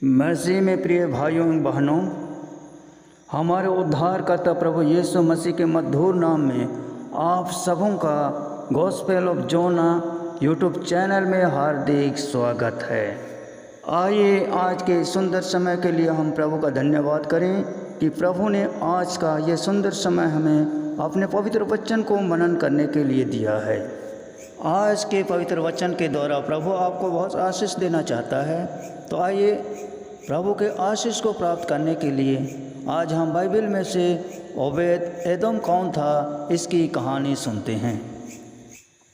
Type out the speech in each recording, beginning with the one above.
मसीह में प्रिय भाइयों एवं बहनों, हमारे उद्धारकर्ता प्रभु यीशु मसीह के मधुर नाम में आप सबों का gospel of Jonah YouTube channel में हार्दिक स्वागत है। आइए आज के सुंदर समय के लिए हम प्रभु का धन्यवाद करें कि प्रभु ने आज का ये सुंदर समय हमें अपने पवित्र वचन को मनन करने के लिए दिया है। आज के पवित्र वचन के द्वारा प्रभु आपको बहुत आशीष देना चाहता है। तो आइए प्रभु के आशीष को प्राप्त करने के लिए आज हम बाइबल में से ओबेद एदोम कौन था इसकी कहानी सुनते हैं।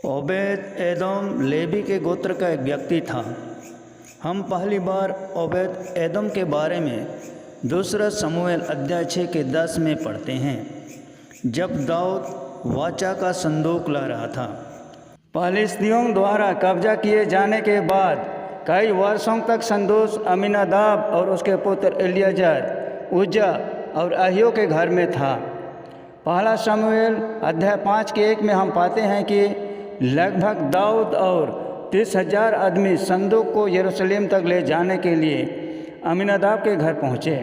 ओबेद एदोम लेवी के गोत्र का एक व्यक्ति था। हम पहली बार ओबेद एदोम के बारे में दूसरा शमूएल अध्याय 6 के 10 में पढ़ते हैं, जब दाऊद वाचा का संदूक ला रहा था। फिलिस्तियों द्वारा कब्जा किए जाने के बाद कई वर्षों तक संदूक अमीनादाब और उसके पुत्र एलियाजर, उज्जा और अहियो के घर में था। पहला शमूएल अध्याय 5 के 1 में हम पाते हैं कि लगभग दाऊद और 30,000 आदमी संदूक को यरूशलेम तक ले जाने के लिए अमीनादाब के घर पहुँचे।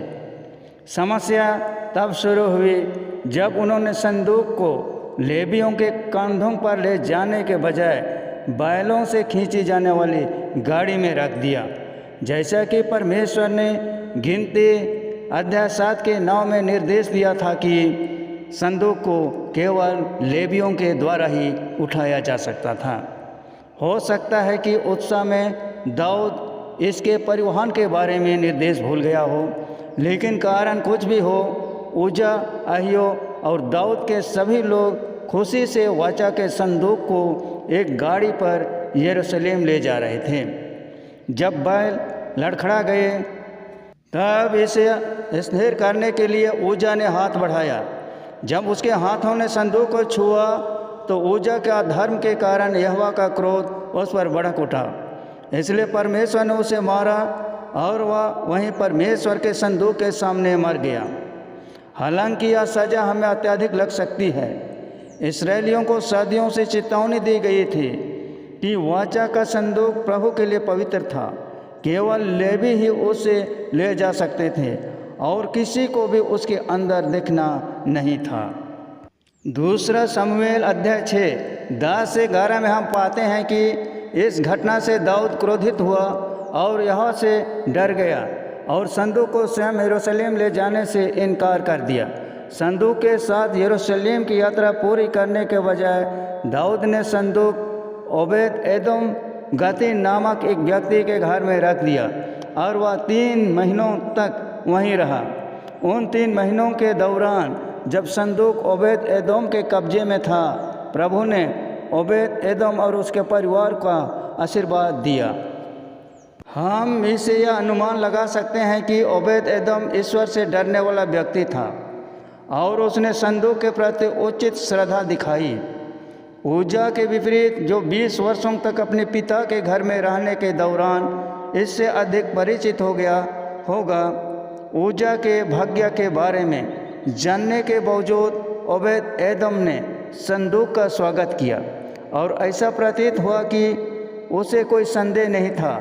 समस्या तब शुरू हुई जब उन्होंने संदूक को लेवियों के कंधों पर ले जाने के बजाय बैलों से खींची जाने वाली गाड़ी में रख दिया, जैसा कि परमेश्वर ने गिनती अध्याय 7 के 9 में निर्देश दिया था कि संदूक को केवल लेवियों के द्वारा ही उठाया जा सकता था। हो सकता है कि उत्साह में दाऊद इसके परिवहन के बारे में निर्देश भूल गया हो, लेकिन कारण कुछ भी हो, उज्जा, अहियो और दाऊद के सभी लोग खुशी से वाचा के संदूक को एक गाड़ी पर यरूशलेम ले जा रहे थे। जब बैल लड़खड़ा गए तब इसे स्थिर करने के लिए उज्जा ने हाथ बढ़ाया। जब उसके हाथों ने संदूक को छुआ तो उज्जा के अधर्म के कारण यहोवा का क्रोध उस पर भड़क उठा। इसलिए परमेश्वर ने उसे मारा और वह वहीं परमेश्वर के संदूक के सामने मर गया। हालांकि यह सज़ा हमें अत्यधिक लग सकती है। इस्राएलियों को सदियों से चेतावनी दी गई थी कि वाचा का संदूक प्रभु के लिए पवित्र था। केवल लेवी ही उसे ले जा सकते थे और किसी को भी उसके अंदर दिखना नहीं था। दूसरा शमूएल अध्याय 6 10 से 11 में हम पाते हैं कि इस घटना से दाऊद क्रोधित हुआ और यहाँ से डर गया और संदूक को स्वयं यरूशलेम ले जाने से इनकार कर दिया। संदूक के साथ यरूशलेम की यात्रा पूरी करने के बजाय दाऊद ने संदूक ओबेद एदोम गती नामक एक व्यक्ति के घर में रख दिया और वह 3 महीनों तक वहीं रहा। उन 3 महीनों के दौरान जब संदूक ओबेद एदोम के कब्जे में था, प्रभु ने ओबेद एदोम और उसके परिवार का आशीर्वाद दिया। हम इसे यह अनुमान लगा सकते हैं कि ओबेद एदोम ईश्वर से डरने वाला व्यक्ति था और उसने संदूक के प्रति उचित श्रद्धा दिखाई। उज्जा के विपरीत, जो 20 वर्षों तक अपने पिता के घर में रहने के दौरान इससे अधिक परिचित हो गया होगा, उज्जा के भाग्य के बारे में जानने के बावजूद ओबेद एदोम ने संदूक का स्वागत किया और ऐसा प्रतीत हुआ कि उसे कोई संदेह नहीं था।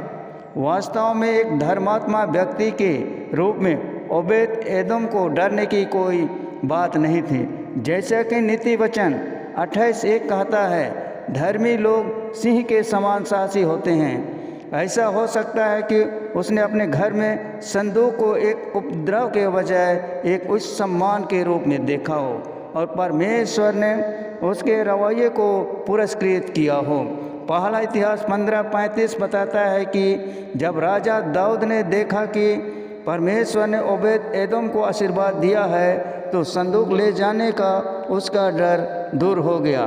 वास्तव में एक धर्मात्मा व्यक्ति के रूप में ओबेद एदोम को डरने की कोई बात नहीं थी। जैसा कि नीति वचन 28:1 कहता है, धर्मी लोग सिंह के समान साहसी होते हैं। ऐसा हो सकता है कि उसने अपने घर में संदूक को एक उपद्रव के बजाय एक उच्च सम्मान के रूप में देखा हो और परमेश्वर ने उसके रवैये को पुरस्कृत किया हो। पहला इतिहास 15:35 बताता है कि जब राजा दाऊद ने देखा कि परमेश्वर ने ओबेद एदोम को आशीर्वाद दिया है तो संदूक ले जाने का उसका डर दूर हो गया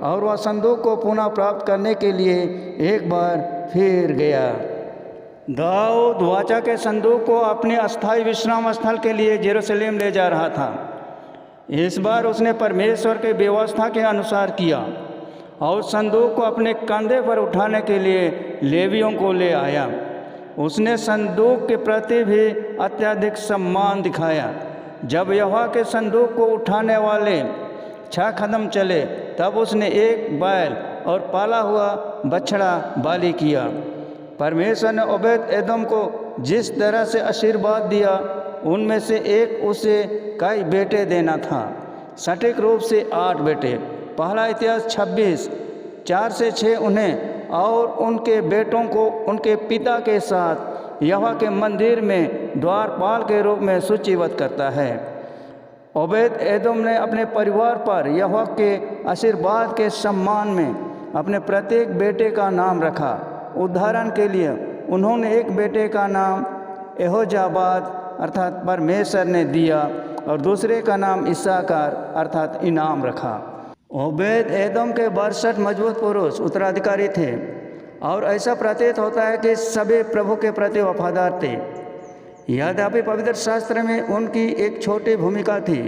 और वह संदूक को पुनः प्राप्त करने के लिए एक बार फिर गया। दाऊद वाचा के संदूक को अपने अस्थायी विश्राम स्थल के लिए यरूशलेम ले जा रहा था। इस बार उसने परमेश्वर के व्यवस्था के अनुसार किया और संदूक को अपने कंधे पर उठाने के लिए लेवियों को ले आया। उसने संदूक के प्रति भी अत्यधिक सम्मान दिखाया। जब यहोवा के संदूक को उठाने वाले 6 कदम चले तब उसने एक बैल और पाला हुआ बछड़ा बाली किया। परमेश्वर ने ओबेद एदोम को जिस तरह से आशीर्वाद दिया, उनमें से एक उसे कई बेटे देना था, सटीक रूप से 8 बेटे। पहला इतिहास 26 4 से 6 उन्हें और उनके बेटों को उनके पिता के साथ यहोवा के मंदिर में द्वारपाल के रूप में सूचीबद्ध करता है। ओबेद एदोम ने अपने परिवार पर यहोवा के आशीर्वाद के सम्मान में अपने प्रत्येक बेटे का नाम रखा। उदाहरण के लिए उन्होंने एक बेटे का नाम यहोजाबाद अर्थात परमेश्वर ने दिया और दूसरे का नाम इस्साकार अर्थात इनाम रखा। ओबेद एदोम के 62 मजबूत पुरुष उत्तराधिकारी थे और ऐसा प्रतीत होता है कि सभी प्रभु के प्रति वफादार थे। यद्यपि पवित्र शास्त्र में उनकी एक छोटी भूमिका थी।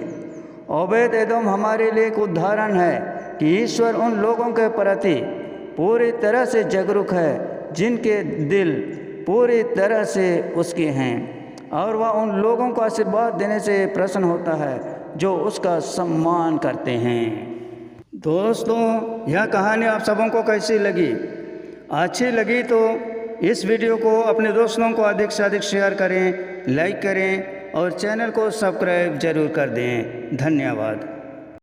ओबेद एदोम हमारे लिए एक उदाहरण है कि ईश्वर उन लोगों के प्रति पूरी तरह से जागरूक है जिनके दिल पूरी तरह से उसके हैं, और वह उन लोगों को आशीर्वाद देने से प्रसन्न होता है जो उसका सम्मान करते हैं। दोस्तों, यह कहानी आप सबों को कैसी लगी? अच्छी लगी तो इस वीडियो को अपने दोस्तों को अधिक से अधिक शेयर करें, लाइक करें और चैनल को सब्सक्राइब जरूर कर दें। धन्यवाद।